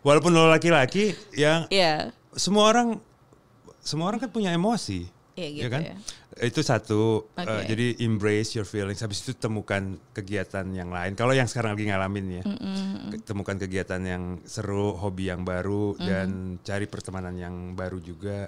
walaupun lo laki-laki yang Iya. semua orang kan punya emosi. Iya gitu ya kan? ya. Itu satu, Okay. jadi embrace your feelings. Habis itu temukan kegiatan yang lain. Kalau yang sekarang lagi ngalamin ya, temukan kegiatan yang seru, hobi yang baru, dan cari pertemanan yang baru juga.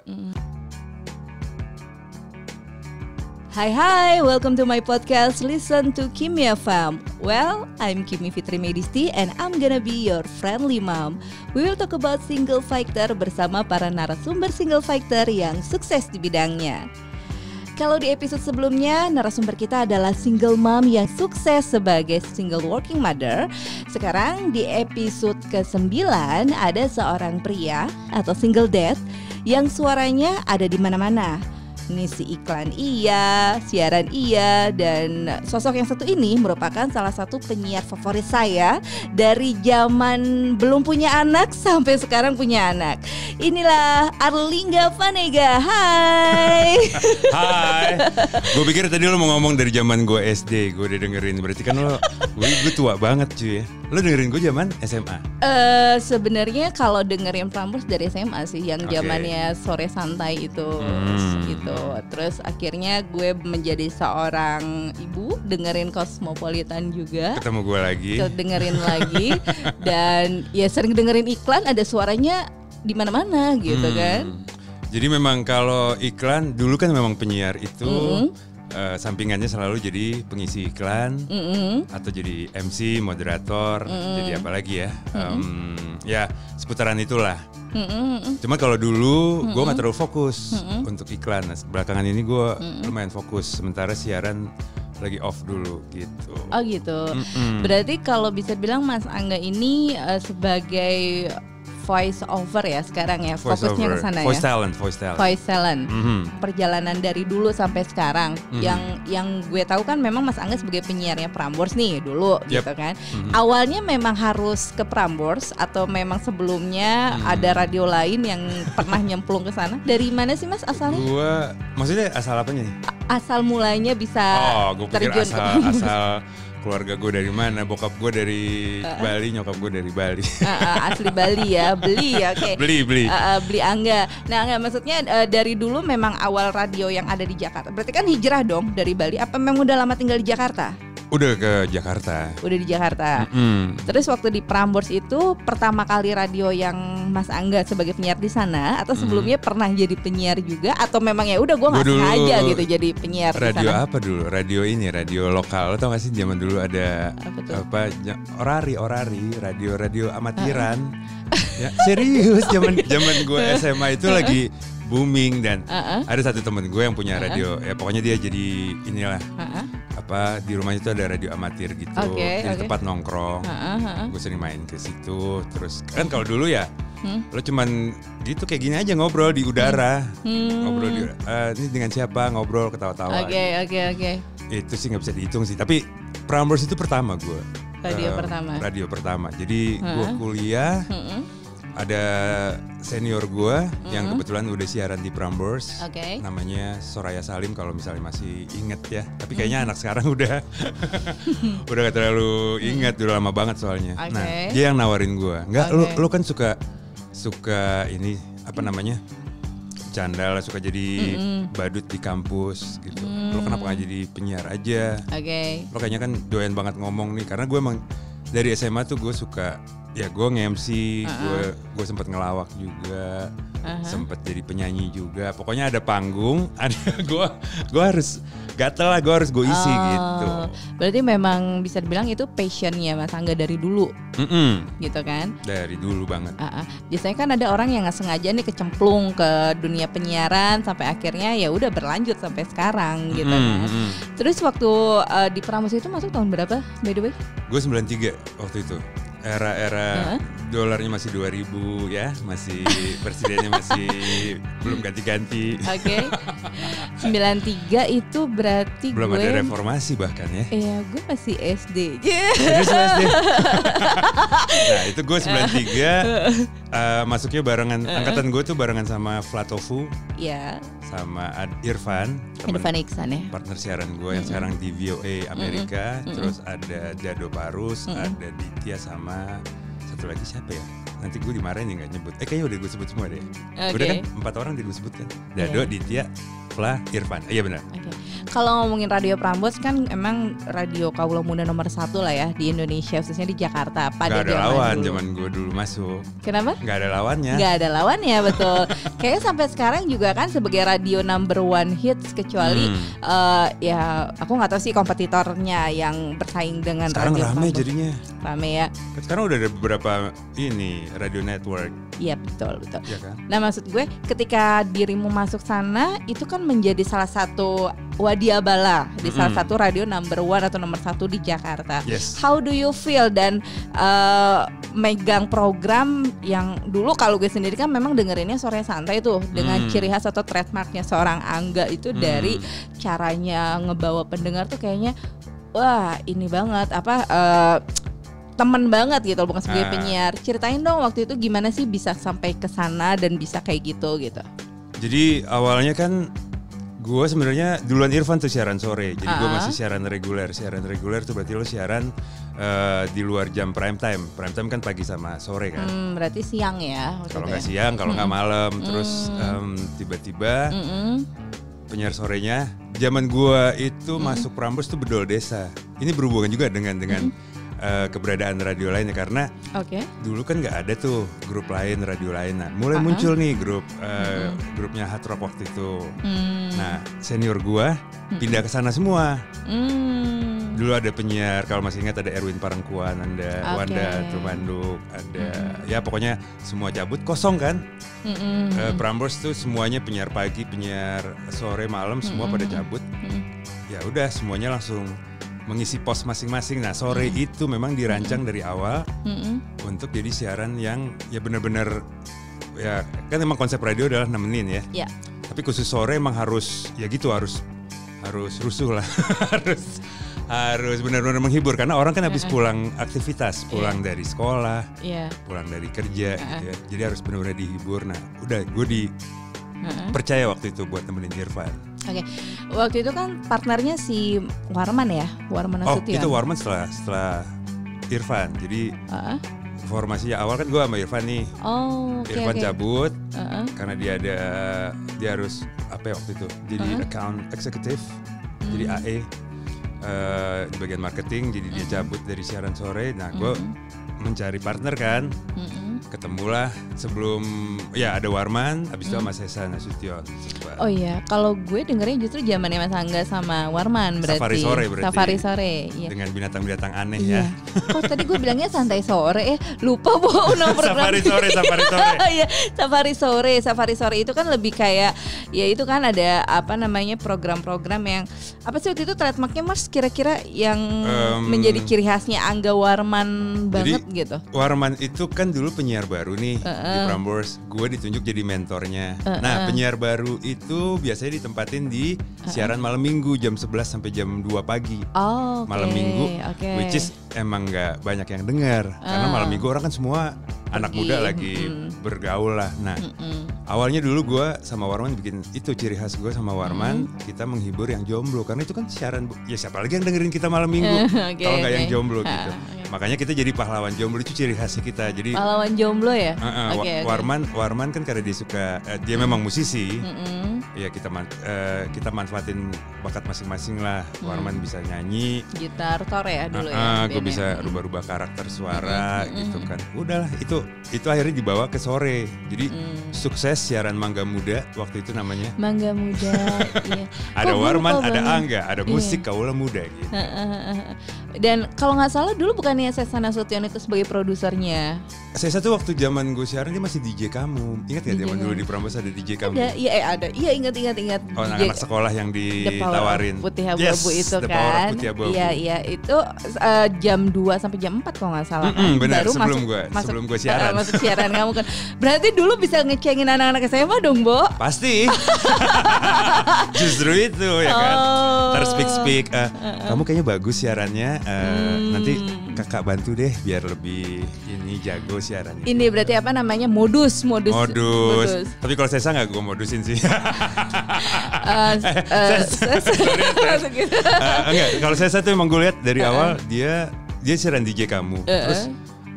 Hai, welcome to my podcast Listen to Kimia Fam. Well, I'm Kimi Fitri Medisti and I'm gonna be your friendly mom. We will talk about single fighter bersama para narasumber single fighter yang sukses di bidangnya. Kalau di episode sebelumnya, narasumber kita adalah single mom yang sukses sebagai single working mother. Sekarang di episode ke-9 ada seorang pria atau single dad yang suaranya ada di mana-mana. Ngisi iklan iya, siaran iya, dan sosok yang satu ini merupakan salah satu penyiar favorit saya dari zaman belum punya anak sampai sekarang punya anak. Inilah Arlingga Vanega. Hai. Hai. Gue pikir tadi lo mau ngomong dari zaman gue SD, gue udah dengerin. Berarti kan gue tua banget cuy ya. Lo dengerin gue zaman SMA? Sebenarnya kalau dengerin Prambors dari SMA sih, yang zamannya sore santai itu, gitu. Terus akhirnya gue menjadi seorang ibu, dengerin Cosmopolitan juga. Ketemu gue lagi. Dengerin lagi dan ya sering dengerin iklan, ada suaranya di mana-mana gitu kan. Jadi memang kalau iklan dulu kan memang penyiar itu sampingannya selalu jadi pengisi iklan atau jadi MC, moderator, jadi apa lagi ya? Ya seputaran itulah. Cuma kalau dulu gue nggak terlalu fokus untuk iklan. Nah, belakangan ini gue lumayan fokus. Sementara siaran lagi off dulu gitu. Oh gitu. Berarti kalau bisa bilang Mas Angga ini sebagai voice over ya sekarang ya, fokusnya ke sana ya. Voice talent. Perjalanan dari dulu sampai sekarang. Yang gue tahu kan memang Mas Angga sebagai penyiarnya Prambors nih dulu gitu kan. Awalnya memang harus ke Prambors atau memang sebelumnya ada radio lain yang pernah nyemplung ke sana? Dari mana sih Mas asalnya? Gua maksudnya asal apanya nih? Asal mulainya bisa gue pikir terjun asal keluarga gue dari mana, bokap gue dari Bali, nyokap gue dari Bali. Asli Bali ya, beli ya, oke. Beli. Beli Angga. Nah, Angga maksudnya dari dulu memang awal radio yang ada di Jakarta. Berarti kan hijrah dong dari Bali. Apa memang udah lama tinggal di Jakarta? Udah ke Jakarta. Udah di Jakarta. Terus waktu di Prambors itu pertama kali radio yang Mas Angga sebagai penyiar di sana, atau sebelumnya pernah jadi penyiar juga, atau memang ya udah gue nggak sengaja gitu jadi penyiar di sana? Radio apa dulu? Radio ini, radio lokal. Lo tau gak sih zaman dulu ada apa orari, radio amatiran. Ya serius, zaman gue SMA itu lagi booming dan ada satu temen gue yang punya radio. Ya pokoknya dia jadi inilah. Di rumahnya itu ada radio amatir gitu, jadi tempat nongkrong. Gue sering main ke situ. Terus kan kalau dulu ya lo cuman gitu kayak gini aja ngobrol di udara, ngobrol di ini dengan siapa, ngobrol ketawa-tawa. Oke. Itu sih nggak bisa dihitung sih. Tapi Prambors itu pertama gue. Radio pertama. Jadi gue kuliah. Ada senior gue yang kebetulan udah siaran di Prambors, namanya Soraya Salim kalau misalnya masih inget ya. Tapi kayaknya anak sekarang udah gak terlalu inget, udah lama banget soalnya. Nah dia yang nawarin gue, enggak lo kan suka ini apa namanya candal, suka jadi badut di kampus gitu. Lo kenapa gak jadi penyiar aja? Lo kayaknya kan doyan banget ngomong nih, karena gue emang dari SMA tuh gue suka. Ya gue nge-MC, gue sempet ngelawak juga, sempet jadi penyanyi juga. Pokoknya ada panggung, ada gue harus gatel lah, gue harus gue isi gitu. Berarti memang bisa dibilang itu passionnya Mas Angga dari dulu, gitu kan? Dari dulu banget. Biasanya kan ada orang yang nggak sengaja nih kecemplung ke dunia penyiaran sampai akhirnya ya udah berlanjut sampai sekarang, gitu kan? Terus waktu di Prambors itu masuk tahun berapa, by the way? Gue 93 waktu itu. Era dolarnya masih 2000 ya, masih presidennya masih belum ganti-ganti. 93 itu berarti belum ada reformasi bahkan ya. Iya, gue masih SD. Nah itu gue 93 masuknya barengan, angkatan gue tuh barengan sama Flatofu. Iya. Sama Irfan Iksan ya, partner siaran gue yang sekarang di VOA Amerika. Terus ada Dado Parus, ada Ditya, sama satu lagi siapa ya? nanti gue dimarahin ya nggak nyebut. Kayaknya udah gue sebut semua deh. Udah kan 4 orang gue sebut kan. Dado, Ditya, Fla, Irfan. Iya benar. Kalau ngomongin Radio Prambors kan emang radio kaula muda nomor 1 lah ya di Indonesia, khususnya di Jakarta. Gak ada lawan zaman gue dulu masuk. Kenapa? Gak ada lawannya. Gak ada lawannya, betul. Kayaknya sampai sekarang juga kan sebagai radio number 1 hits, kecuali ya aku gak tahu sih kompetitornya yang bersaing dengan sekarang Radio rame Prambors. Jadinya Rame ya. Sekarang udah ada beberapa ini radio network. Iya betul. Ya kan? Nah maksud gue ketika dirimu masuk sana itu kan menjadi salah satu wadiabala di salah satu radio number 1 atau nomor 1 di Jakarta. Yes. How do you feel dan megang program yang dulu kalau gue sendiri kan memang dengerinnya sore santai tuh dengan ciri khas atau trademarknya seorang Angga itu dari caranya ngebawa pendengar tuh kayaknya wah ini banget temen banget gitu, bukan sebagai penyiar. Ceritain dong waktu itu gimana sih bisa sampai ke sana dan bisa kayak gitu. Jadi awalnya kan gue sebenarnya duluan Irfan tuh siaran sore. Jadi gue masih siaran reguler. Siaran reguler tuh berarti lo siaran di luar jam prime time. Prime time kan pagi sama sore kan. Berarti siang ya. Kalau nggak siang, kalau nggak malam. Terus tiba-tiba penyiar sorenya zaman gue itu masuk Prambors tuh Bedol Desa. Ini berhubungan juga dengan keberadaan radio lainnya karena dulu kan nggak ada tuh grup lain, radio lain. Nah, mulai muncul nih grupnya Hard Rock waktu itu. Nah, senior gua pindah ke sana semua. Dulu ada penyiar, kalau masih ingat ada Erwin Parangkuan, ada Wanda Tumanduk, ada ya pokoknya semua cabut, kosong kan. Prambors tuh semuanya penyiar pagi, penyiar sore, malam semua pada cabut. Ya udah semuanya langsung mengisi pos masing-masing. Nah sore itu memang dirancang dari awal untuk jadi siaran yang ya benar-benar ya kan emang konsep radio adalah nemenin ya. Tapi khusus sore emang harus ya gitu harus rusuh lah. harus benar-benar menghibur karena orang kan habis pulang aktivitas, pulang dari sekolah, pulang dari kerja gitu ya. Jadi harus benar-benar dihibur. Nah udah gue percaya waktu itu buat nemenin Irfan. Waktu itu kan partnernya si Warman ya, Warman Nasution. Itu Warman setelah Irfan. Jadi formasinya awal kan gue sama Irfan nih. Irfan cabut karena dia harus apa ya waktu itu? Jadi account executive, jadi AE di bagian marketing. Jadi dia cabut dari siaran sore. Nah gue mencari partner kan. Ketemulah sebelum ya ada Warman, habis itu sama Sesa Nasution. Oh iya, kalau gue dengernya justru zamannya Mas Angga sama Warman berarti. Safari sore berarti. Safari sore, iya. Dengan binatang-binatang aneh ya. Kok tadi gue bilangnya santai sore lupa nama program. Safari sore. Iya, Safari sore itu kan lebih kayak ya itu kan ada apa namanya program-program yang apa sih waktu itu trademarknya Mas kira-kira yang menjadi ciri khasnya Angga Warman banget jadi, gitu. Warman itu kan dulu penyiar baru nih di Prambors, gue ditunjuk jadi mentornya. Nah penyiar baru itu biasanya ditempatin di siaran malam minggu jam 11 sampai jam 2 pagi. Malam minggu, which is emang nggak banyak yang dengar karena malam minggu orang kan semua anak muda lagi bergaul lah. Nah awalnya dulu gue sama Warman bikin itu ciri khas gue sama Warman, kita menghibur yang jomblo karena itu kan siaran ya siapa lagi yang dengerin kita malam minggu kalau nggak yang jomblo gitu. Makanya kita jadi pahlawan jomblo, itu ciri khasnya kita. Jadi pahlawan jomblo ya. Warman kan karena dia suka dia memang musisi. Ya kita manfaatin bakat masing-masing lah. Warman bisa nyanyi, gitar tor ya dulu ya. Gue bisa rubah-rubah karakter suara gitu kan. Udahlah itu akhirnya dibawa ke sore. Jadi sukses siaran Mangga Muda waktu itu namanya. Mangga Muda. Iya. Ada Warman, ada Angga, ada musik kaula muda gitu. Dan kalau nggak salah dulu bukannya Sesa Nasution itu sebagai produsernya? Sesa tuh waktu zaman gue siaran dia masih DJ Kamu. Ingat gak zaman dulu di Prambors ada DJ Kamu? Ada. Iya ingat. Oh anak-anak sekolah yang ditawarin. Putih abu-abu itu kan. Iya itu jam 2 sampai jam 4 kalau nggak salah. Benar, sebelum gue siaran. Masuk siaran kamu kan. Berarti dulu bisa ngecengin anak-anak SMA dong, Bo? Pasti. Justru itu ya kan. Terus speak. Kamu kayaknya bagus siarannya. Nanti kakak bantu deh biar lebih ini jago siarannya. Ini berarti apa namanya modus. Tapi kalau Sesa nggak gue modusin sih. Enggak, kalau Sesa tuh emang gue lihat dari awal dia siaran DJ Kamu. Terus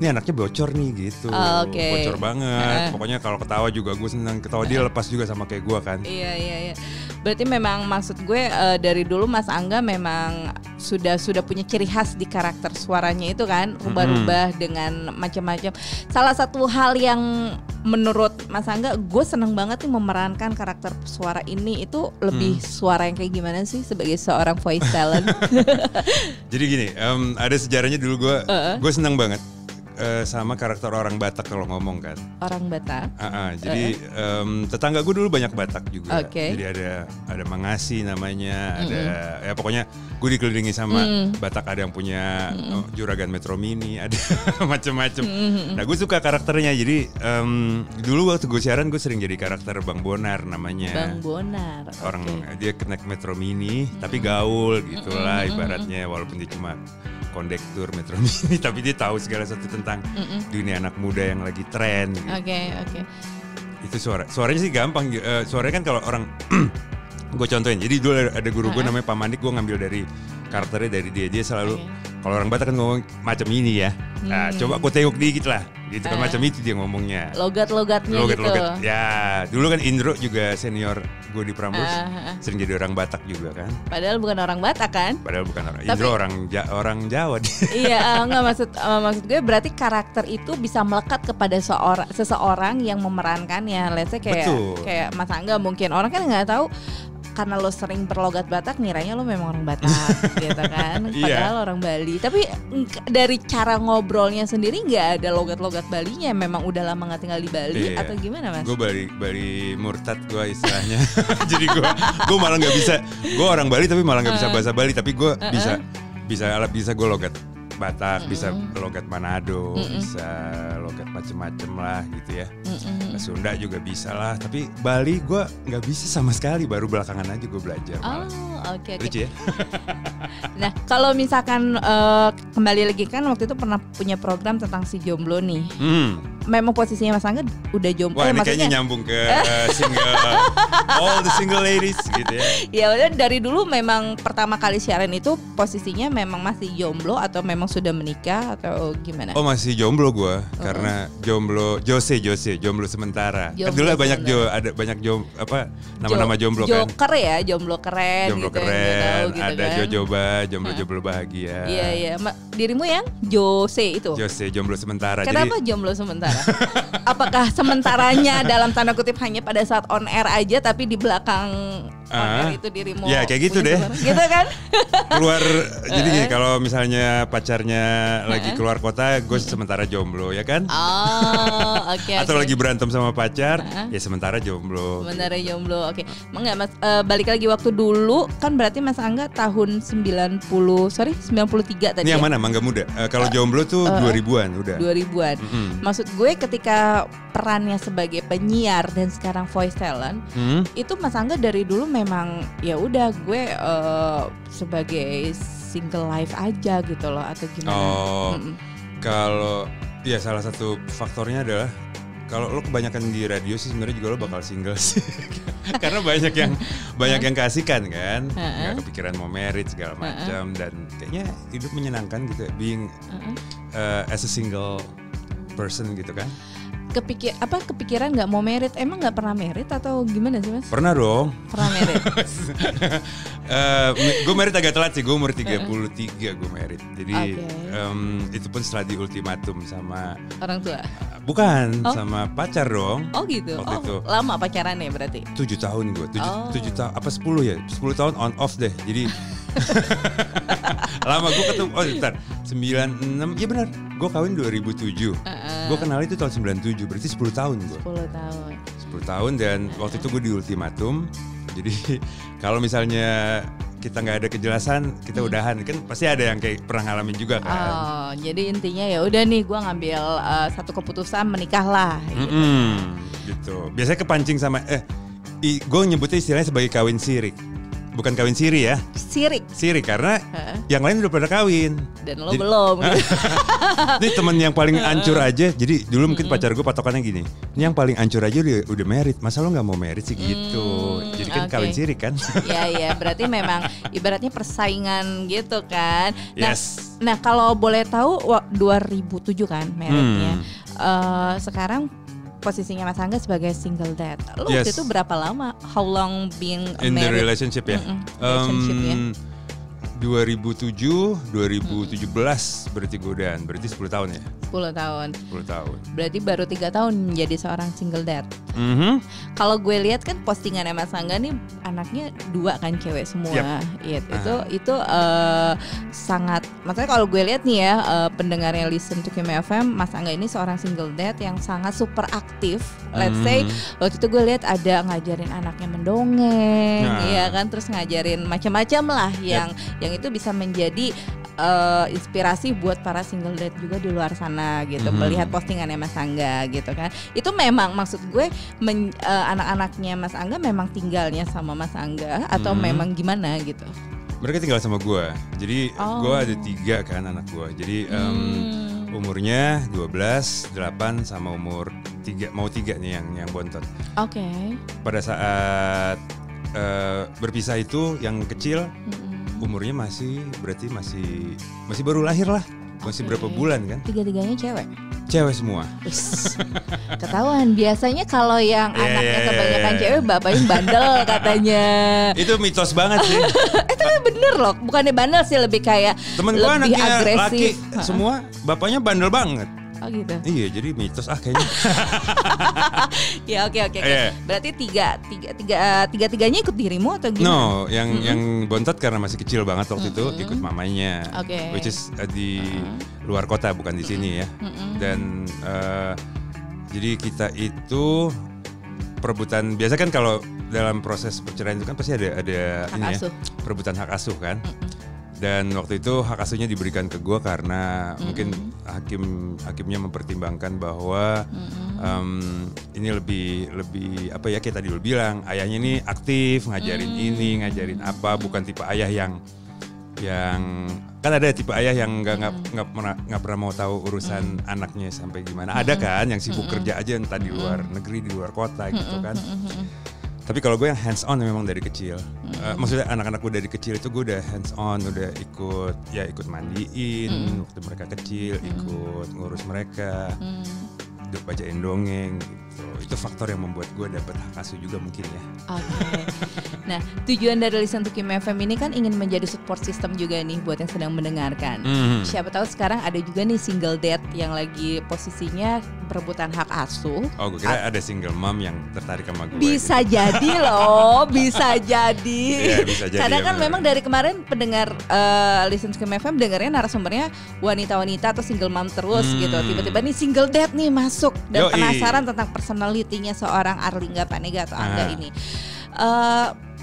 ini anaknya bocor nih gitu. Bocor banget. Pokoknya kalau ketawa juga gue seneng. Ketawa dia lepas juga sama kayak gue kan. Iya. Berarti memang maksud gue dari dulu Mas Angga memang sudah punya ciri khas di karakter suaranya itu kan, rubah-rubah dengan macam-macam. Salah satu hal yang menurut Mas Angga, gue seneng banget nih memerankan karakter suara ini itu lebih suara yang kayak gimana sih sebagai seorang voice talent? Jadi gini, ada sejarahnya dulu gue seneng banget. Sama karakter orang Batak kalau ngomong kan. Orang Batak. Jadi tetangga gue dulu banyak Batak juga. Jadi ada Mangasi namanya, ada ya pokoknya gue dikelilingi sama Batak, ada yang punya Juragan Metro Mini, ada macem-macem. Nah gue suka karakternya. Jadi dulu waktu gue siaran gue sering jadi karakter Bang Bonar namanya. Bang Bonar. Orang dia naik Metro Mini tapi gaul gitulah ibaratnya, walaupun dia cuma kondektur Metro Mini, tapi dia tahu segala sesuatu tentang dunia anak muda yang lagi tren. Gitu. Oke. Itu suaranya sih gampang. Suaranya kan kalau orang, gue contohin. Jadi dulu ada guru gue namanya Pak Mandik, gue ngambil dari karakternya dari dia. Dia selalu kalau orang Batak kan ngomong macam ini ya. Nah, coba aku tengok dikit lah. Gitu kan macam itu dia ngomongnya. Logat-logatnya gitu. Ya, dulu kan Indro juga senior gue di Prambors, sering jadi orang Batak juga kan. Padahal bukan orang Batak kan? Padahal bukan orang. Indro orang Jawa. Iya, enggak maksud gue berarti karakter itu bisa melekat kepada seseorang yang memerankannya. Let's say kayak Mas Angga, mungkin orang kan nggak tahu. Karena lo sering berlogat Batak, ngiranya lo memang orang Batak gitu kan. Padahal orang Bali. Tapi dari cara ngobrolnya sendiri nggak ada logat-logat Balinya. Memang udah lama nggak tinggal di Bali atau gimana Mas? Gue Bali murtad gue istilahnya. Jadi gue malah nggak bisa. Gue orang Bali tapi malah nggak bisa bahasa Bali. Tapi gue bisa gue logat Batak, bisa logat Manado, bisa logat macem-macem lah gitu ya. Sunda juga bisa lah, tapi Bali gue nggak bisa sama sekali, baru belakangan aja gue belajar. Oke. Lucu ya? Nah, kalau misalkan kembali lagi kan waktu itu pernah punya program tentang si jomblo nih. Memang posisinya Mas Angga udah jomblo. Wah, ini kayaknya nyambung ke single, all the single ladies gitu ya. Ya udah, dari dulu memang pertama kali siaran itu posisinya memang masih jomblo atau memang sudah menikah atau gimana? Oh, masih jomblo gue, karena Jose jomblo sementara. Kan dulu banyak nama-nama jomblo kan. Joker ya, jomblo keren. Jomblo gitu, keren, gitu ada kan. Jojoba, jomblo bahagia. Iya. Dirimu yang Jose itu? Jose jomblo sementara. Kenapa jomblo sementara? Apakah sementaranya dalam tanda kutip hanya pada saat on air aja, tapi di belakang on air itu dirimu? Ya kayak gitu deh. Gitu kan? Keluar, jadi gini, kalau misalnya pacarnya lagi keluar kota, gue sementara jomblo ya kan? Oke. Atau lagi berantem sama pacar, ya sementara jomblo. Sementara jomblo, oke. Enggak Mas, balik lagi waktu dulu kan berarti Mas Angga tahun 93 tadi. Ini yang mana, Mangga Muda? Kalau jomblo tuh 2000-an udah. 2000-an. Maksud gue ketika perannya sebagai penyiar dan sekarang voice talent, itu Mas Angga dari dulu memang ya udah gue sebagai single life aja gitu loh atau gimana? Kalau ya salah satu faktornya adalah kalau lo kebanyakan di radio sih sebenarnya juga lo bakal single sih. Karena banyak yang kasihkan kan, nggak kepikiran mau married segala macam, dan kayaknya hidup menyenangkan gitu, being as a single person gitu kan. Kepikiran nggak mau merit? Emang nggak pernah merit atau gimana sih Mas? Pernah dong. Pernah merit. Gue merit agak telat sih, gue umur 33 gue merit. Jadi itu pun setelah di ultimatum sama orang tua. Bukan, sama pacar dong. Oh gitu. Waktu itu. Lama pacarannya berarti? 7 tahun gue. 7 tahun apa 10 ya? 10 tahun on off deh. Jadi lama gue ketemu. Oh bentar, 96. Iya benar. Gue kawin 2007. Gue kenal itu tahun 97. Berarti 10 tahun gue. 10 tahun dan waktu itu gue di ultimatum. Jadi kalau misalnya kita nggak ada kejelasan, kita udahan, kan pasti ada yang kayak pernah ngalamin juga kan. Jadi intinya ya udah nih, gue ngambil satu keputusan, menikah lah. Gitu. Biasanya kepancing sama gue nyebutnya istilahnya sebagai kawin sirik. bukan kawin siri ya. Siri karena yang lain udah pada kawin. Dan lo belum. Gitu. Ini temen yang paling hancur aja. Jadi dulu mungkin pacar gue patokannya gini. Ini yang paling hancur aja udah married. Masa lo nggak mau married sih gitu. Jadi kan kawin siri kan. Iya. Berarti memang ibaratnya persaingan gitu kan. Yes. Nah kalau boleh tahu 2007 kan marriednya. Sekarang posisinya Mas Angga sebagai single dad. Lo waktu itu berapa lama? How long being in married? the relationship ya? Relationship-nya. 2007, 2017 berarti godaan. Berarti 10 tahun ya? 10 tahun. Berarti baru 3 tahun menjadi seorang single dad. Kalau gue lihat kan postingannya Mas Angga nih anaknya 2 kan cewek semua. Itu sangat, maksudnya kalau gue lihat nih ya pendengarnya Listen to Kim FM, Mas Angga ini seorang single dad yang sangat super aktif. Let's say waktu itu gue lihat ada ngajarin anaknya mendongeng, ya kan, terus ngajarin macam-macam lah yang itu bisa menjadi inspirasi buat para single dad juga di luar sana gitu. Melihat postingannya Mas Angga gitu kan. Itu memang maksud gue anak-anaknya Mas Angga memang tinggalnya sama Mas Angga atau memang gimana gitu? Mereka tinggal sama gue. Jadi gue ada 3 kan anak gue. Jadi umurnya 12, 8 sama umur 3, mau 3 nih yang bontot. Oke. Pada saat berpisah itu yang kecil umurnya masih baru lahir lah. Masih berapa bulan kan? 3-tiganya cewek? Cewek semua. Ketahuan, biasanya kalau yang anaknya kebanyakan cewek bapaknya bandel katanya. Itu mitos banget sih. Tapi bener loh, bukannya bandel sih, lebih kayak temen gue lebih anaknya agresif. Laki semua bapaknya bandel banget. Oh gitu. Iya, jadi mitos kayaknya. Ya oke. Berarti tiga-tiganya ikut dirimu atau gimana? No, yang bontot karena masih kecil banget waktu itu ikut mamanya. Which is di luar kota, bukan di sini ya. Dan jadi kita itu perebutan, biasa kan kalau dalam proses perceraian itu kan pasti ada ini ya, perebutan hak asuh kan. Dan waktu itu hak asuhnya diberikan ke gue karena mungkin hakimnya mempertimbangkan bahwa ini lebih apa ya, kayak tadi lo bilang, ayahnya ini aktif ngajarin ini ngajarin apa, bukan tipe ayah yang kan ada tipe ayah yang nggak pernah mau tahu urusan anaknya sampai gimana. Ada kan yang sibuk kerja aja entah di luar negeri, di luar kota gitu kan. Tapi kalau gue yang hands on memang dari kecil. Maksudnya anak-anak gue dari kecil itu gue udah hands on, udah ikut mandiin waktu mereka kecil, ikut ngurus mereka, bacain dongeng gitu. Itu faktor yang membuat gue dapet hak asuh juga mungkin ya. Oke. Nah, tujuan dari Listen to Kim FM ini kan ingin menjadi support system juga nih buat yang sedang mendengarkan. Siapa tahu sekarang ada juga nih single dad yang lagi posisinya perebutan hak asuh. Oh, gue kira ada single mom yang tertarik sama gue. Bisa gitu. Jadi loh, bisa jadi. Iya, bisa jadi. Karena ya, kan memang dari kemarin pendengar Listen to Kim FM dengarnya narasumbernya wanita-wanita atau single mom terus gitu. Tiba-tiba nih single dad nih masuk dan penasaran tentang personality-nya seorang Arlingga Panega atau Angga ini.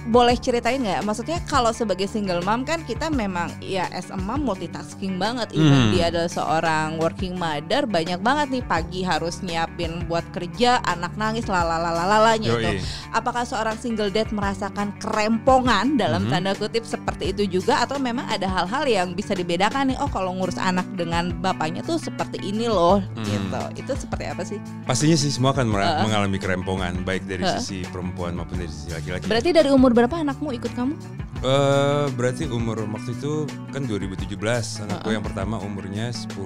Boleh ceritain nggak? Maksudnya kalau sebagai single mom kan kita memang ya as a mom multitasking banget. Even dia adalah seorang working mother, banyak banget nih, pagi harus nyiapin buat kerja, anak nangis lalalalanya itu. Apakah seorang single dad merasakan kerempongan dalam tanda kutip seperti itu juga, atau memang ada hal-hal yang bisa dibedakan nih? Oh, kalau ngurus anak dengan bapaknya tuh seperti ini loh, gitu. Itu seperti apa sih? Pastinya sih semua akan mengalami kerempongan, baik dari sisi perempuan maupun dari sisi laki-laki. Berarti dari umur berapa anakmu ikut kamu? Berarti umur waktu itu kan 2017. Anakku yang pertama umurnya 10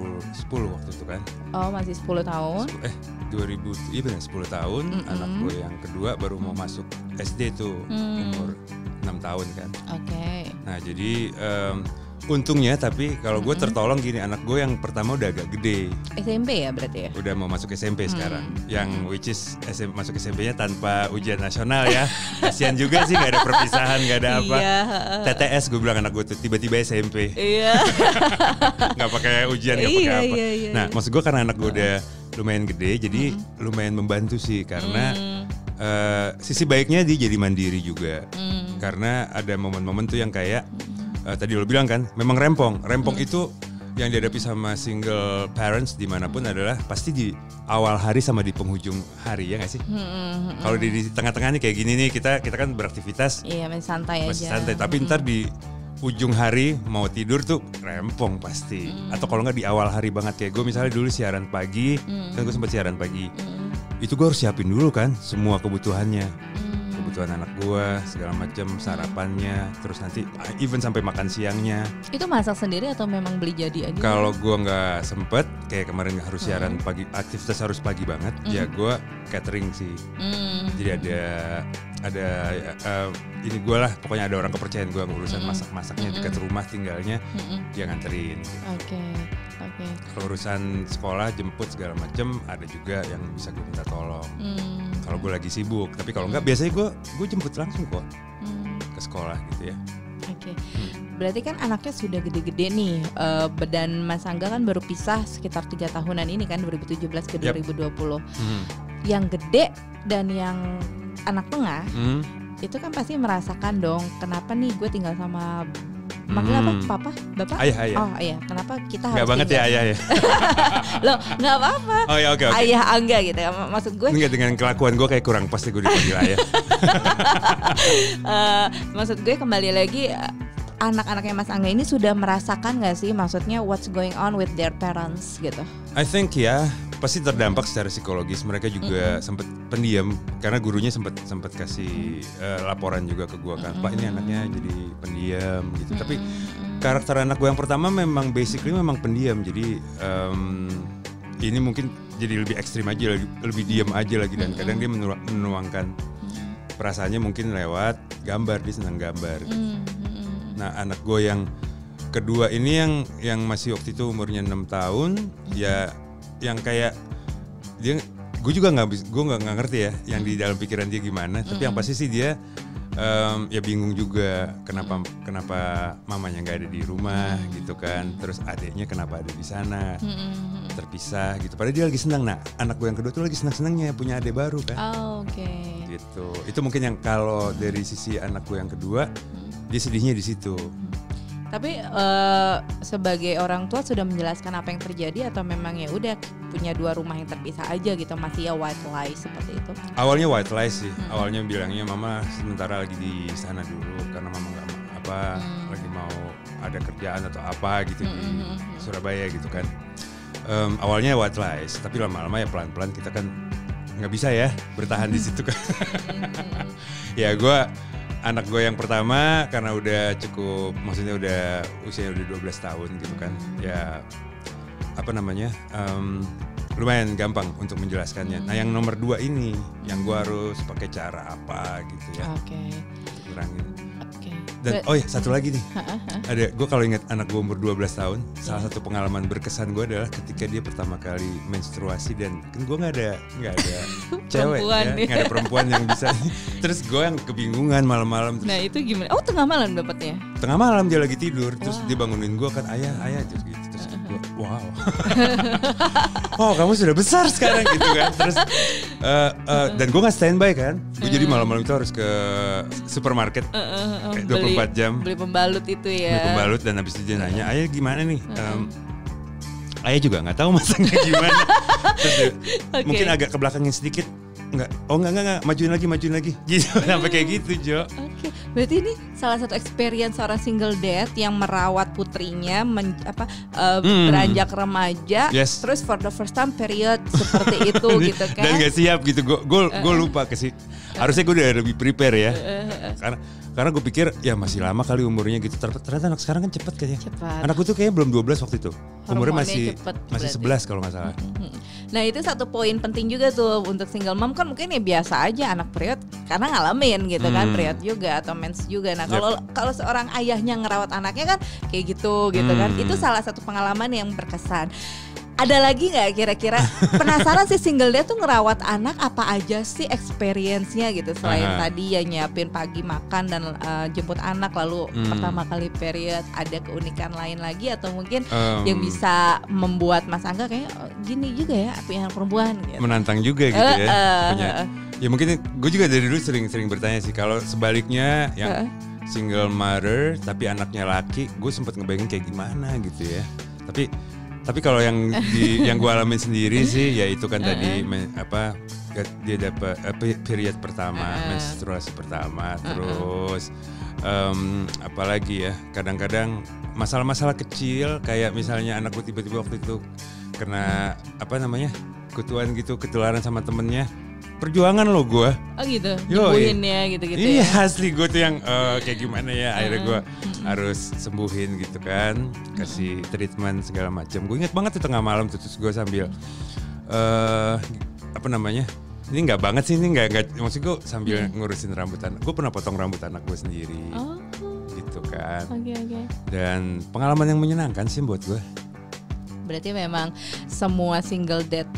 waktu itu kan. Oh, masih 10 tahun. 2000, iya benar 10 tahun. Anakku yang kedua baru mau masuk SD tuh, umur 6 tahun kan. Oke. Nah, jadi untungnya, tapi kalau gue tertolong gini, anak gue yang pertama udah agak gede. SMP ya berarti ya? Udah mau masuk SMP sekarang. Yang which is masuk SMP-nya tanpa ujian nasional ya. Kasian juga sih, gak ada perpisahan, gak ada apa. TTS gue bilang anak gue tuh, tiba-tiba SMP. Iya. Gak pakai ujian, gak pakai apa. Nah, maksud gue karena anak gue udah lumayan gede, jadi lumayan membantu sih. Karena sisi baiknya dia jadi mandiri juga. Karena ada momen-momen tuh yang kayak tadi lo bilang kan, memang rempong itu yang dihadapi sama single parents dimanapun adalah pasti di awal hari sama di penghujung hari, ya nggak sih? Kalau di tengah-tengah nih kayak gini nih kita kan beraktivitas. Iya, masih santai aja. Tapi ntar di ujung hari mau tidur tuh rempong pasti. Atau kalau nggak di awal hari banget kayak gue misalnya dulu siaran pagi, kan gue sempat siaran pagi. Itu gue harus siapin dulu kan semua kebutuhannya. Kebutuhan anak gue, segala macam, sarapannya, terus nanti even sampai makan siangnya. Itu masak sendiri atau memang beli jadi aja? Kalau gue nggak sempet, kayak kemarin harus siaran pagi, aktivitas harus pagi banget, ya gue catering sih. Jadi ada ini gue lah, pokoknya ada orang kepercayaan gue urusan masak-masaknya dekat rumah tinggalnya, dia nganterin. Gitu. Oke. Kalau urusan sekolah, jemput segala macam, ada juga yang bisa gue minta tolong. Kalau gue lagi sibuk, tapi kalau enggak biasanya gue jemput langsung kok ke sekolah gitu ya. Oke. Berarti kan anaknya sudah gede-gede nih, dan Mas Angga kan baru pisah sekitar 3 tahunan ini kan, 2017 ke 2020. Yang gede dan yang anak tengah itu kan pasti merasakan dong, kenapa nih gue tinggal sama manggil apa? Papa? Bapak? Ayah. Oh iya, kenapa kita harus gak banget tinggal? Ya ayah ya? Loh, gak apa-apa. Oh ya oke. Ayah Angga gitu ya, maksud gue. Enggak, dengan kelakuan gue kayak kurang pasti gue dipanggil ayah. Maksud gue kembali lagi, anak-anaknya Mas Angga ini sudah merasakan gak sih, maksudnya what's going on with their parents gitu? I think ya, pasti terdampak secara psikologis. Mereka juga sempat pendiam karena gurunya sempat kasih laporan juga ke gue kan, Pak ini anaknya jadi pendiam gitu. Tapi karakter anak gue yang pertama memang basically memang pendiam, jadi ini mungkin jadi lebih ekstrim aja, lebih diam aja lagi, dan kadang dia menuangkan perasaannya mungkin lewat gambar, dia senang gambar. Nah anak gue yang kedua ini yang masih waktu itu umurnya 6 tahun, ya yang kayak dia, gue juga nggak ngerti ya yang di dalam pikiran dia gimana. Tapi yang pasti sih dia ya bingung juga kenapa mamanya nggak ada di rumah gitu kan. Terus adiknya kenapa ada di sana terpisah gitu. Padahal dia lagi senang. Nah anak gue yang kedua tuh lagi senangnya punya adik baru kan. Oke. Gitu. Itu mungkin yang kalau dari sisi anak gue yang kedua dia sedihnya di situ. Tapi sebagai orang tua sudah menjelaskan apa yang terjadi atau memang ya udah punya 2 rumah yang terpisah aja gitu, masih ya white lies seperti itu? Awalnya white lies sih. Awalnya bilangnya mama sementara lagi di sana dulu karena mama nggak lagi mau ada kerjaan atau apa gitu di Surabaya gitu kan. Awalnya white lies, tapi lama-lama ya pelan-pelan kita kan nggak bisa ya bertahan di situ kan. Ya anak gue yang pertama karena udah cukup, maksudnya udah usianya udah 12 tahun gitu kan, ya apa namanya, lumayan gampang untuk menjelaskannya. Nah yang nomor 2 ini yang gue harus pakai cara apa gitu ya, kurangin. Dan oh ya satu lagi nih, ada gue kalau ingat anak gue umur 12 tahun, salah satu pengalaman berkesan gue adalah ketika dia pertama kali menstruasi, dan kan gue nggak ada cewek ya, nggak ada perempuan yang bisa. Terus gue yang kebingungan malam-malam. Nah itu gimana? Oh tengah malam dapatnya? Tengah malam dia lagi tidur, terus dia bangunin gue kan, ayah terus gitu. Terus gue wow, oh kamu sudah besar sekarang gitu kan. Terus dan gue nggak standby kan, gue jadi malam-malam itu harus ke supermarket 24 jam beli pembalut itu ya. Beli pembalut, dan habis itu dia nanya, ayah gimana nih? Ayah juga nggak tahu masaknya gimana. Terus dia, mungkin agak ke belakangnya sedikit. Enggak, majuin lagi gitu. Sampai kayak gitu Jo. Oke. Berarti ini salah satu experience seorang single dad yang merawat putrinya beranjak remaja, terus for the first time period seperti itu gitu kan. Dan gak siap gitu, gue lupa harusnya gue udah lebih prepare ya. Karena gue pikir ya masih lama kali umurnya gitu. Ternyata anak sekarang kan cepet kayaknya. Anak gue tuh kayaknya belum 12 waktu itu. Umurnya masih 11 kalau gak salah. Nah itu satu poin penting juga tuh untuk single mom, kan mungkin ya biasa aja anak period karena ngalamin gitu kan, period juga atau mens juga. Nah kalau seorang ayahnya ngerawat anaknya kan kayak gitu kan. Itu salah satu pengalaman yang berkesan. Ada lagi nggak kira-kira? Penasaran sih single dad tuh ngerawat anak apa aja sih experience-nya gitu, selain tadi ya nyiapin pagi makan dan jemput anak, lalu pertama kali period, ada keunikan lain lagi atau mungkin yang bisa membuat Mas Angga kayak gini juga ya punya anak perempuan gitu. Menantang juga gitu ya. Ya mungkin gue juga dari dulu sering bertanya sih, kalau sebaliknya yang single mother tapi anaknya laki, gue sempat ngebayangin kayak gimana gitu ya. Tapi kalau yang yang gue alamin sendiri sih, ya itu kan tadi dia dapat period pertama, menstruasi pertama, terus apalagi ya, kadang-kadang masalah-masalah kecil kayak misalnya anakku tiba-tiba waktu itu kena kutuan gitu, ketularan sama temennya. Perjuangan lo gue. Oh gitu, nyembuhin ya gitu-gitu. Iya ya? Asli gue tuh yang kayak gimana ya, akhirnya gue harus sembuhin gitu kan, kasih treatment segala macam. Gue inget banget tuh tengah malam tuh, terus gue sambil ini nggak banget sih, ini nggak maksud gue sambil ngurusin rambut anak. Gue pernah potong rambut anak gue sendiri, gitu kan. Okay. Dan pengalaman yang menyenangkan sih buat gue. Berarti memang semua single dad,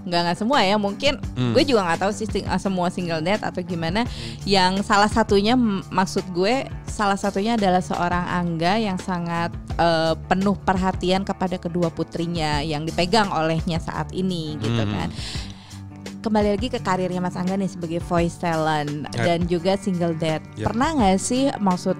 nggak semua ya, mungkin gue juga nggak tahu sih semua single dad atau gimana. Yang salah satunya, maksud gue salah satunya adalah seorang Angga yang sangat penuh perhatian kepada kedua putrinya yang dipegang olehnya saat ini gitu kan. Kembali lagi ke karirnya Mas Angga nih sebagai voice talent dan juga single dad. Pernah nggak sih maksud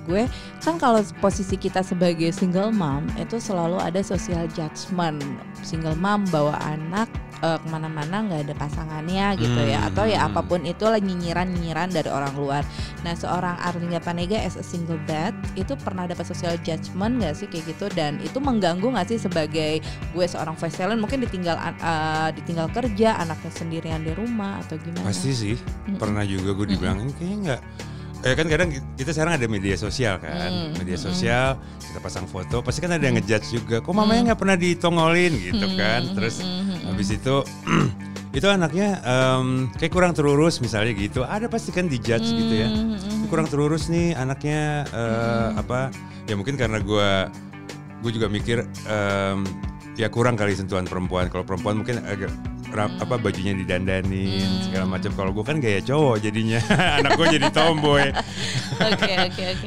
gue kan kalau posisi kita sebagai single mom itu selalu ada social judgment. Single mom bawa anak kemana-mana nggak ada pasangannya gitu ya, atau ya apapun itu lah nyinyiran dari orang luar. Nah, seorang Arlinga Panega as a single dad itu pernah dapat social judgment nggak sih kayak gitu, dan itu mengganggu nggak sih sebagai gue seorang voice talent, mungkin ditinggal kerja, anaknya sendirian di rumah atau gimana? Pasti sih, pernah juga gue dibilang ini kayaknya nggak. Kan kadang kita sekarang ada media sosial kan, media sosial kita pasang foto, pasti kan ada yang ngejudge juga, kok mamanya nggak pernah ditongolin gitu kan, terus habis itu anaknya kayak kurang terurus misalnya gitu, ada pasti kan dijudge gitu ya, kurang terurus nih anaknya, ya mungkin karena gue juga mikir ya kurang kali sentuhan perempuan, kalau perempuan mungkin agak bajunya didandanin segala macam. Kalau gue kan gaya cowok jadinya anak gue jadi tomboy. Oke.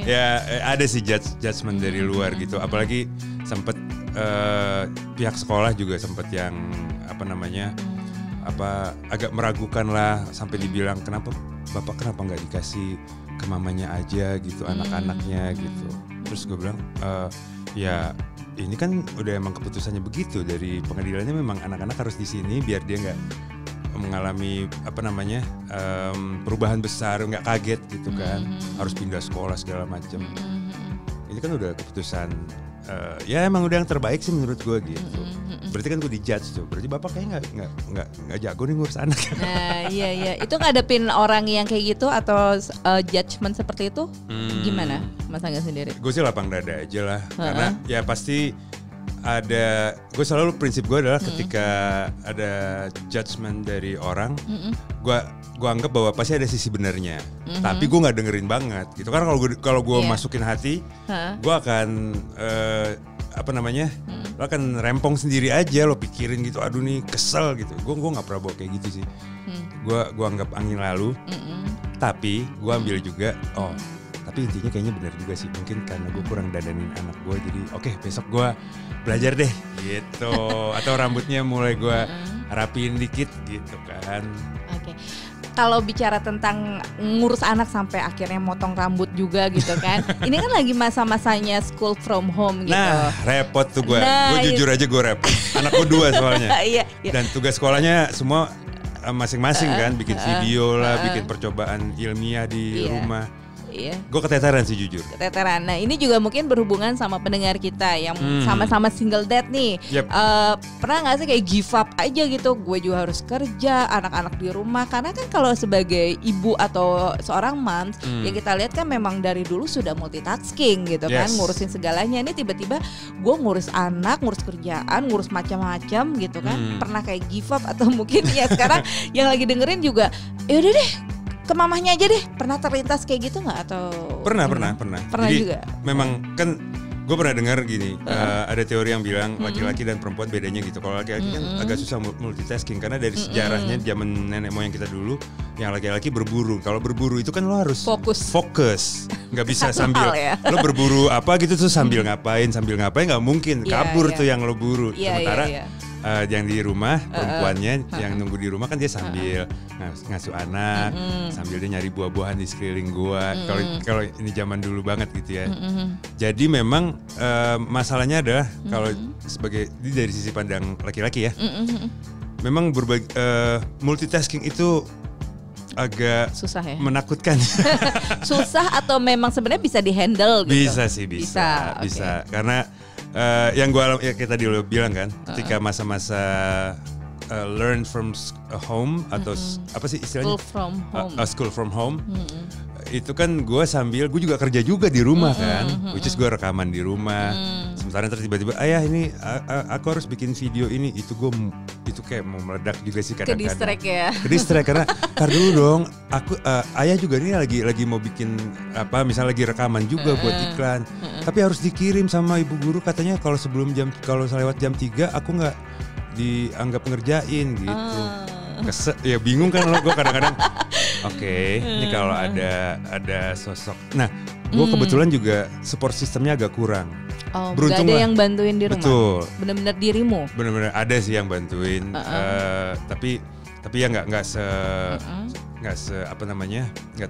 Ya ada sih judgement dari luar gitu. Apalagi sempet pihak sekolah juga sempet yang agak meragukan lah, sampai dibilang kenapa nggak dikasih ke mamanya aja gitu, anak-anaknya gitu. Terus gue bilang ya ini kan udah emang keputusannya begitu dari pengadilannya, memang anak-anak harus di sini biar dia nggak mengalami perubahan besar, nggak kaget gitu kan, harus pindah sekolah segala macam. Ini kan udah keputusan ya emang udah yang terbaik sih menurut gue gitu. Berarti kan gue dijudge tuh, berarti bapak kayaknya nggak jago nih ngurus anak. Nah iya, itu ngadepin orang yang kayak gitu atau judgement seperti itu gimana Mas Angga sendiri? Gue sih lapang dada aja lah, karena ya pasti ada, gue selalu prinsip gue adalah ketika ada judgement dari orang, gue anggap bahwa pasti ada sisi benernya, tapi gue nggak dengerin banget gitu. Karena kalau gue masukin hati, gue akan lo akan rempong sendiri aja, lo pikirin gitu, aduh nih kesel gitu. Gue nggak pernah bawa kayak gitu sih. Gue anggap angin lalu, tapi gue ambil juga, tapi intinya kayaknya benar juga sih, mungkin karena gue kurang dandanin anak gue, jadi oke, besok gue belajar deh gitu, atau rambutnya mulai gue rapiin dikit gitu kan. Oke. Kalau bicara tentang ngurus anak sampai akhirnya motong rambut juga gitu kan. Ini kan lagi masa-masanya school from home gitu. Nah, repot tuh gue. Gue jujur aja gue repot. Anak gue 2 soalnya. Iya. Dan tugas sekolahnya semua masing-masing kan, bikin video lah, bikin percobaan ilmiah di rumah. Iya. Gue keteteran sih jujur. Keteteran. Nah ini juga mungkin berhubungan sama pendengar kita yang sama-sama single dad nih. Yep. Pernah gak sih kayak give up aja gitu? Gue juga harus kerja, anak-anak di rumah. Karena kan kalau sebagai ibu atau seorang moms, yang kita lihat kan memang dari dulu sudah multitasking gitu kan, ngurusin segalanya. Ini tiba-tiba gue ngurus anak, ngurus kerjaan, ngurus macam-macam gitu kan. Pernah kayak give up atau mungkin ya sekarang yang lagi dengerin juga, yaudah deh, ke mamahnya aja deh. Pernah terlintas kayak gitu nggak atau? Pernah. Jadi, juga. Memang kan gue pernah dengar gini, ada teori yang bilang laki-laki dan perempuan bedanya gitu. Kalau laki-laki kan agak susah multitasking karena dari sejarahnya zaman nenek moyang kita dulu, yang laki-laki berburu. Kalau berburu itu kan lo harus fokus. Nggak bisa sambil lo berburu apa gitu tuh sambil ngapain nggak mungkin, kabur tuh yang lo buru. Sementara yang di rumah perempuannya yang nunggu di rumah kan dia sambil ngasuh anak, sambil dia nyari buah-buahan di sekeliling gua. Kalau ini zaman dulu banget gitu ya. Jadi memang masalahnya adalah kalau sebagai dari sisi pandang laki-laki ya, memang multitasking itu agak susah ya? Menakutkan. Susah atau memang sebenarnya bisa dihandle gitu? Bisa sih, bisa. Okay. Karena yang gue alami ya kita dulu bilang kan, ketika masa-masa learn from home atau apa sih istilahnya? School from home. Itu kan gue juga kerja juga di rumah kan, which is gue rekaman di rumah. Sementara terus tiba-tiba ayah ini aku harus bikin video ini, itu kayak mau meledak juga sih kadang-kadang. Ke-distract karena tar dulu dong, ayah juga ini lagi mau bikin apa, misalnya lagi rekaman juga buat iklan. Tapi harus dikirim sama ibu guru katanya kalau lewat jam 3 aku nggak dianggap ngerjain gitu. Ya bingung kan lo, gue kadang-kadang Oke, ini kalau ada sosok. Nah, gue kebetulan juga support sistemnya agak kurang. Beruntung gak ada yang bantuin di rumah. Betul. Benar-benar dirimu. Benar-benar ada sih yang bantuin. Tapi ya nggak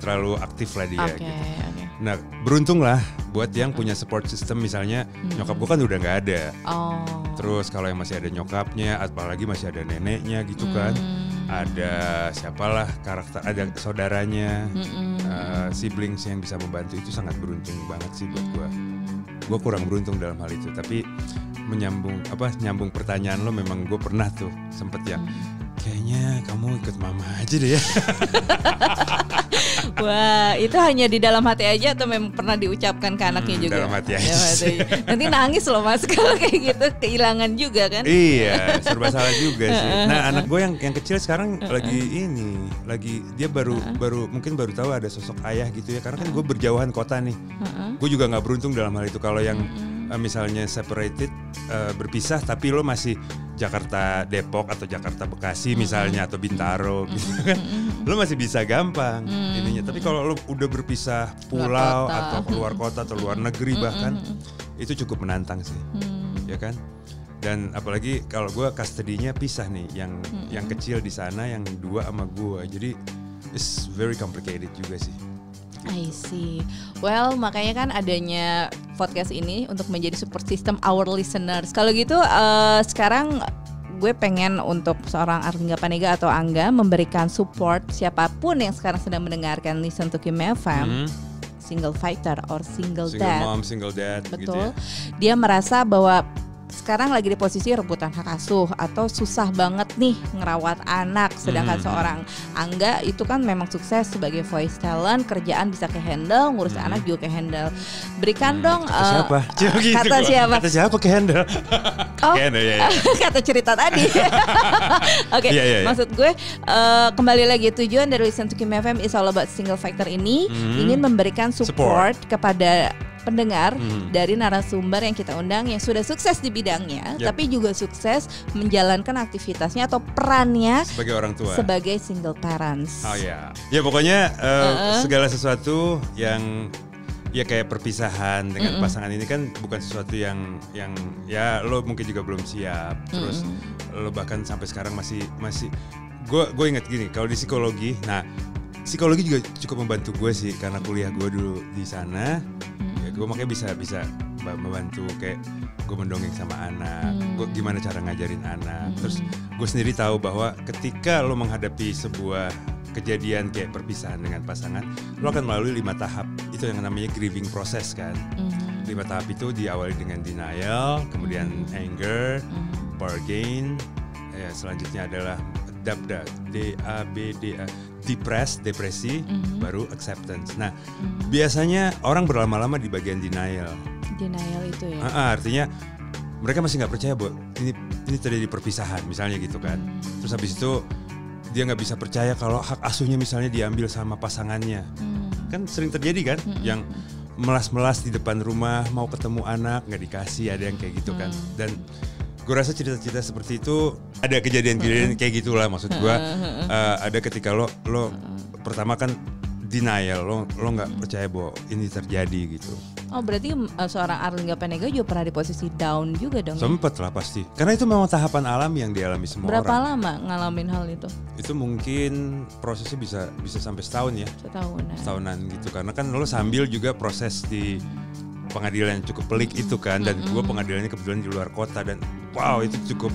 terlalu aktif lah dia. Gitu. Nah, beruntung lah buat yang punya support system, misalnya nyokap gue kan udah nggak ada. Terus kalau yang masih ada nyokapnya, apalagi masih ada neneknya gitu kan. Ada siapalah karakter, ada saudaranya, siblings yang bisa membantu, itu sangat beruntung banget sih buat gue. Gue kurang beruntung dalam hal itu, tapi nyambung pertanyaan lo, memang gue pernah tuh sempet yang kayaknya kamu ikut mama aja deh ya. Wah, itu hanya di dalam hati aja atau memang pernah diucapkan ke anaknya juga? Dalam hati aja. Nanti nangis loh Mas kalau kayak gitu, kehilangan juga kan? Iya, serba salah juga sih. Nah, anak gue yang kecil sekarang dia baru tahu ada sosok ayah gitu ya, karena kan gue berjauhan kota nih. Gue juga nggak beruntung dalam hal itu. Kalau yang misalnya separated, berpisah tapi lo masih Jakarta Depok atau Jakarta Bekasi misalnya, atau Bintaro gitu kan, lo masih bisa gampang ininya. Tapi kalau lo udah berpisah pulau atau keluar kota atau luar negeri bahkan, itu cukup menantang sih, ya kan. Dan apalagi kalau gue custody-nya pisah nih, yang kecil di sana, yang 2 sama gue, jadi it's very complicated juga sih. I see. Well, makanya kan adanya podcast ini untuk menjadi support system our listeners. Kalau gitu sekarang gue pengen untuk seorang Angga Panega atau Angga memberikan support siapapun yang sekarang sedang mendengarkan Listen to Kimia FM. Single fighter or single dad. Mom, single dad. Betul. Gitu ya. Dia merasa bahwa sekarang lagi di posisi rebutan hak asuh atau susah banget nih ngerawat anak, sedangkan seorang Angga itu kan memang sukses sebagai voice talent, kerjaan bisa ke-handle, ngurus anak juga ke-handle. Berikan dong kata siapa ke-handle? Kata cerita tadi. Oke, maksud gue kembali lagi, tujuan dari Listen to Kimia FM is all about single factor ini ingin memberikan support kepada pendengar dari narasumber yang kita undang yang sudah sukses di bidangnya, tapi juga sukses menjalankan aktivitasnya atau perannya sebagai orang tua, sebagai single parents. Ya pokoknya segala sesuatu yang ya kayak perpisahan dengan pasangan ini kan bukan sesuatu yang ya lo mungkin juga belum siap. Terus lo bahkan sampai sekarang masih gue ingat gini, kalau di psikologi, psikologi juga cukup membantu gue sih, karena kuliah gue dulu di sana. Gue makanya bisa membantu, kayak gue mendongeng sama anak, gue gimana cara ngajarin anak. Terus gue sendiri tahu bahwa ketika lo menghadapi sebuah kejadian kayak perpisahan dengan pasangan, lo akan melalui 5 tahap. Itu yang namanya grieving process kan. 5 tahap itu diawali dengan denial, kemudian anger, bargain, selanjutnya adalah depresi, baru acceptance. Nah, biasanya orang berlama-lama di bagian denial. Denial itu ya. Artinya mereka masih nggak percaya bahwa ini terjadi perpisahan, misalnya gitu kan. Terus habis itu dia nggak bisa percaya kalau hak asuhnya misalnya diambil sama pasangannya. Kan sering terjadi kan, yang melas-melas di depan rumah mau ketemu anak nggak dikasih, ada yang kayak gitu kan. Dan gue rasa cerita-cerita seperti itu ada kejadian-kejadian kayak gitulah, maksud gue. Ada ketika lo pertama kan denial, lo nggak percaya bahwa ini terjadi gitu. Oh berarti seorang Arlingga Panega juga pernah di posisi down juga dong? Sempet lah pasti. Karena itu memang tahapan alami yang dialami semua Berapa orang. Berapa lama ngalamin hal itu? Itu mungkin prosesnya bisa sampai setahun ya. Setahunan gitu. Karena kan lo sambil juga proses di pengadilan yang cukup pelik itu kan. Dan gue pengadilannya kebetulan di luar kota. Dan wow itu cukup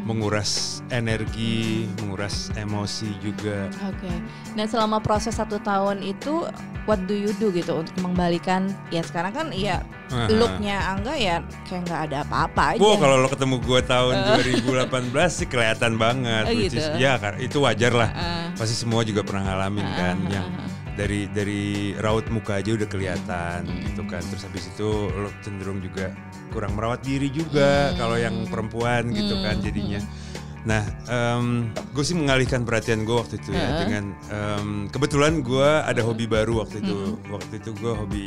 menguras energi, menguras emosi juga. Oke. Dan selama proses 1 tahun itu, what do you do gitu untuk mengembalikan? Ya sekarang kan ya looknya Angga ya kayak nggak ada apa-apa aja. Kalau lo ketemu gue tahun 2018 sih kelihatan banget. Gitu. Ya itu wajar lah. Pasti semua juga pernah ngalamin kan yang dari raut muka aja udah kelihatan gitu kan. Terus habis itu lo cenderung juga kurang merawat diri juga kalau yang perempuan gitu kan jadinya. Nah, gue sih mengalihkan perhatian gue waktu itu ya dengan kebetulan gue ada hobi baru waktu itu. Waktu itu gue hobi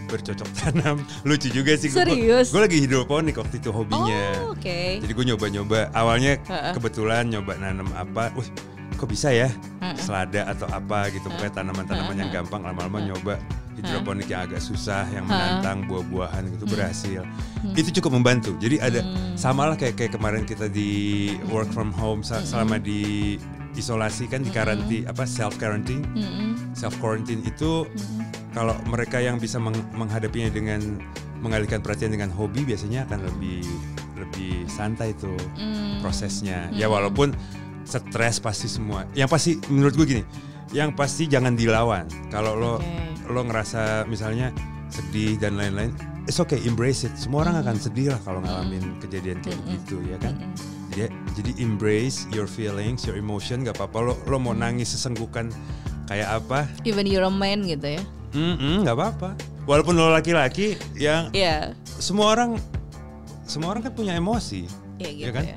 bercocok tanam. Lucu juga sih. Serius? Gue lagi hidroponik waktu itu hobinya. Oh, oke. Jadi gue nyoba-nyoba. Awalnya kebetulan nyoba nanam apa. Kok bisa ya selada atau apa gitu, pokoknya tanaman-tanaman yang gampang. Lama-lama nyoba hidroponik yang agak susah, yang menantang buah-buahan gitu, berhasil. Itu cukup membantu. Jadi ada samalah kayak kemarin kita di work from home selama di isolasi kan, di karantina self quarantine itu kalau mereka yang bisa menghadapinya dengan mengalihkan perhatian dengan hobi biasanya akan lebih santai tuh prosesnya. Ya walaupun stres pasti semua. Yang pasti menurut gue gini, yang pasti jangan dilawan. Kalau lo ngerasa misalnya sedih dan lain-lain, it's okay, embrace it. Semua orang akan sedih lah kalau ngalamin kejadian kayak begitu ya kan. Jadi embrace your feelings, your emotion, gak apa-apa. Lo mau nangis sesenggukan kayak apa? Even you're a man gitu ya? Gak apa-apa. Walaupun lo laki-laki yang semua orang kan punya emosi, gitu ya kan?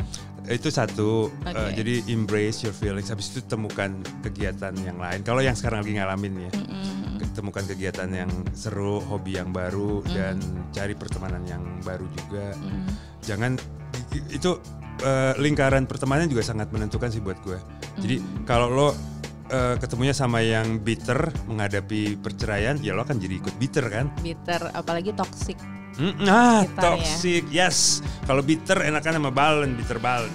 Itu satu, jadi embrace your feelings. Habis itu temukan kegiatan yang lain. Kalau yang sekarang lagi ngalamin ya, temukan kegiatan yang seru, hobi yang baru, dan cari pertemanan yang baru juga. Jangan itu lingkaran pertemanan juga sangat menentukan sih buat gue. Jadi kalau lo ketemunya sama yang bitter menghadapi perceraian, ya lo akan jadi ikut bitter kan? Bitter, apalagi toxic. Toxic, ya? Yes. Kalau bitter enakan sama balen, bitter balen.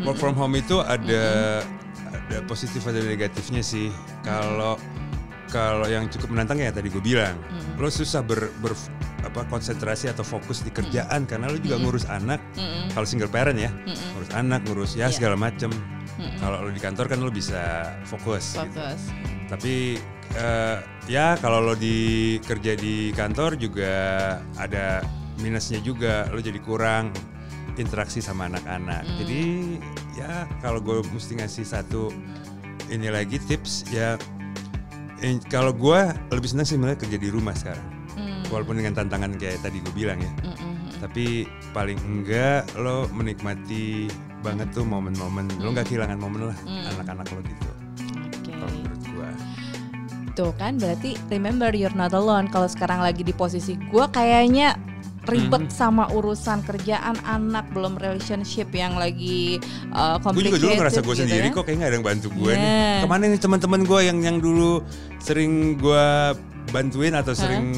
Work from home itu ada positif ada negatifnya sih. Kalau yang cukup menantang ya tadi gue bilang, lo susah konsentrasi atau fokus di kerjaan karena lo juga ngurus anak. Kalau single parent ya, ngurus anak, ngurus segala macem. Kalau lo di kantor kan lo bisa fokus. Gitu. Tapi kalau lo kerja di kantor juga ada minusnya juga, lo jadi kurang interaksi sama anak-anak. Jadi ya kalau gue mesti ngasih satu ini lagi tips ya, kalau gue lebih senang sih sebenarnya kerja di rumah sekarang, walaupun dengan tantangan kayak tadi gue bilang ya. Tapi paling enggak lo menikmati banget tuh momen-momen, lo nggak kehilangan momen lah anak-anak lo gitu. Kalau menurut gue. Tuh kan berarti remember you're not alone. Kalau sekarang lagi di posisi gue kayaknya ribet sama urusan kerjaan, anak, belum relationship yang lagi complicated. Gue juga dulu ngerasa gue sendiri kok kayak gak ada yang bantu gue nih. Kemana nih teman-teman gue yang dulu sering gue bantuin atau sering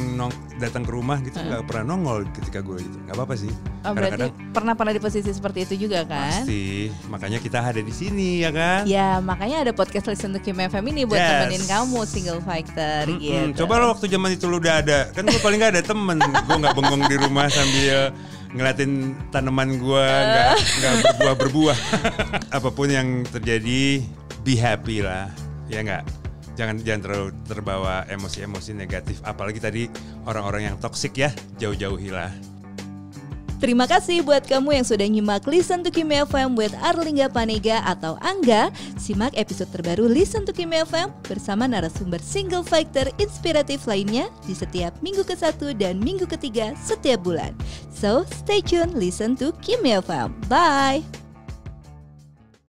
datang ke rumah gitu, nggak pernah nongol ketika gue gitu. Nggak apa-apa sih. Berarti pernah di posisi seperti itu juga kan? Pasti, makanya kita ada di sini ya kan? Ya makanya ada podcast Listen to Kim FM ini buat temenin kamu single fighter gitu. Coba lo waktu zaman itu lo udah ada, kan gue paling nggak ada temen, gue nggak bengong di rumah sambil ngeliatin tanaman gue nggak berbuah. Apapun yang terjadi, be happy lah, ya nggak? Jangan terlalu terbawa emosi-emosi negatif, apalagi tadi orang-orang yang toksik ya, jauh-jauhilah. Terima kasih buat kamu yang sudah nyimak Listen to Kim FM with Arlingga Panega atau Angga. Simak episode terbaru Listen to Kim FM bersama narasumber single fighter inspiratif lainnya di setiap minggu ke-1 dan minggu ke-3 setiap bulan. So, stay tune, Listen to Kim FM. Bye!